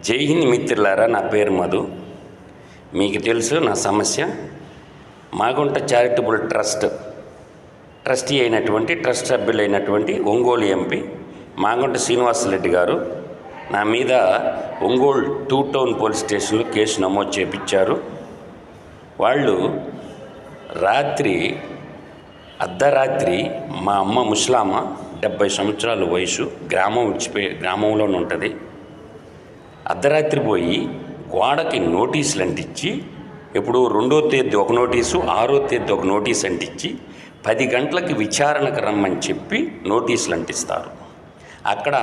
జై హింద్ మిత్రులారా, నా పేరు మధు. మీకు తెలుసు నా సమస్య. మాగుంట చారిటబుల్ ట్రస్టీ అయినటువంటి ట్రస్ట్ సభ్యులైనటువంటి ఒంగోలు ఎంపీ మాగుంట శ్రీనివాసరెడ్డి గారు నా మీద ఒంగోలు 2 టౌన్ పోలీస్ స్టేషన్లో కేసు నమోదు చేపించారు. వాళ్ళు అర్ధరాత్రి మా అమ్మ ముసలామ 70 సంవత్సరాల వయసు, గ్రామంలోనే ఉంటుంది. అర్ధరాత్రి పోయి గోడకి నోటీసులు అంటించి, ఇప్పుడు 2వ తేదీ ఒక నోటీసు, 6వ తేదీ ఒక నోటీసు అంటించి 10 గంటలకి విచారణకు రమ్మని చెప్పి నోటీసులు అంటిస్తారు. అక్కడ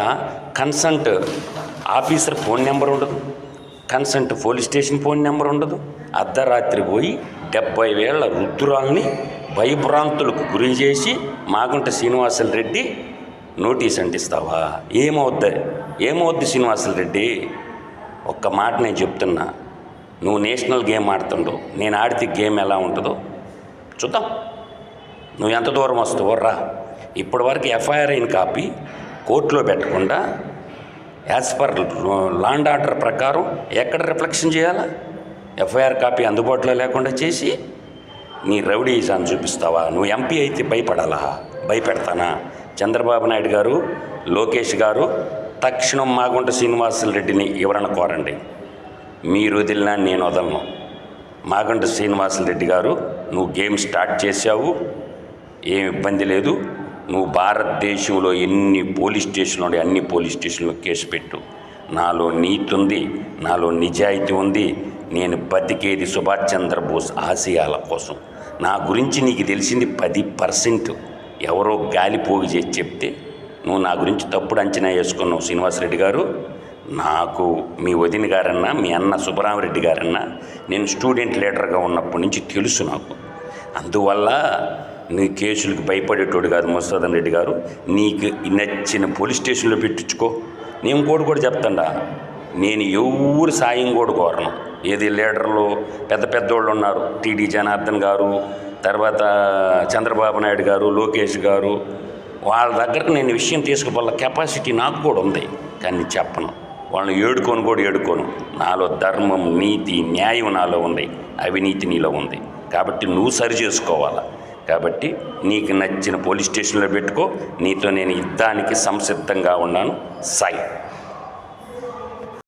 కన్సల్ట్ ఆఫీసర్ ఫోన్ నెంబర్ ఉండదు, consult police station phone number ఉండదు. అర్ధరాత్రి పోయి 70 ఏళ్ల రుద్రాల్ని భయభ్రాంతులకు గురి చేసి మాగుంట శ్రీనివాసరెడ్డి నోటీస్ అంటిస్తావా? ఏమవుద్ది శ్రీనివాసరెడ్డి? ఒక్క మాట నేను చెప్తున్నా, నువ్వు నేషనల్ గేమ్ ఆడుతుండవు, నేను ఆడితే గేమ్ ఎలా ఉంటుందో చూద్దాం. నువ్వు ఎంత దూరం వస్తావో రా. ఇప్పటివరకు ఎఫ్ఐఆర్ అయిన కాపీ కోర్టులో పెట్టకుండా as per law and order ప్రకారం ఎక్కడ రిఫ్లెక్షన్ చేయాలా? ఎఫ్ఐఆర్ కాపీ అందుబాటులో లేకుండా చేసి నీ రౌడీజాన్ని చూపిస్తావా? నువ్వు ఎంపీ అయితే భయపడాలా? భయపెడతానా? చంద్రబాబు నాయుడు గారు, లోకేష్ గారు తక్షణం మాగుంట శ్రీనివాసరెడ్డిని వివరణ కోరండి. మీరు వదిలినా నేను వదలను. మాగుంట శ్రీనివాసరెడ్డి గారు, నువ్వు గేమ్ స్టార్ట్ చేశావు, ఏం ఇబ్బంది లేదు. నువ్వు భారతదేశంలో ఎన్ని పోలీస్ స్టేషన్లు ఉన్నాయి అన్ని పోలీస్ స్టేషన్లో కేసు పెట్టు. నాలో నీతి ఉంది, నాలో నిజాయితీ ఉంది. నేను బతికేది సుభాష్ చంద్రబోస్ ఆశయాల కోసం. నా గురించి నీకు తెలిసింది 10%. ఎవరో గాలిపోగి చేసి చెప్తే నువ్వు నా గురించి తప్పుడు అంచనా వేసుకున్నావు. శ్రీనివాసరెడ్డి గారు, నాకు మీ వదిన గారన్నా, మీ అన్న సుబ్బరామరెడ్డి గారన్నా నేను స్టూడెంట్ లీడర్గా ఉన్నప్పటి నుంచి తెలుసు నాకు. అందువల్ల నీ కేసులకు భయపడేటోడు కాదు మధుసూదన్ రెడ్డి గారు. నీకు నచ్చిన పోలీస్ స్టేషన్లో పెట్టించుకో. నేను కూడా చెప్తాడా, నేను ఎవరు సాయం కూడా కోరను. ఏది లీడర్లు పెద్దోళ్ళు ఉన్నారు, టీడీ జనార్దన్ గారు, తర్వాత చంద్రబాబు నాయుడు గారు, లోకేష్ గారు, వాళ్ళ దగ్గరకు నేను విషయం తీసుకుపోవాల కెపాసిటీ నాకు కూడా ఉంది. కానీ చెప్పను, వాళ్ళని ఏడుకోను. నాలో ధర్మం, నీతి, న్యాయం నాలో ఉంది, అవినీతి నీలో ఉంది. కాబట్టి నువ్వు సరి చేసుకోవాలా. కాబట్టి నీకు నచ్చిన పోలీస్ స్టేషన్లో పెట్టుకో. నీతో నేను యుద్ధానికి సంసిద్ధంగా ఉన్నాను. సాయి.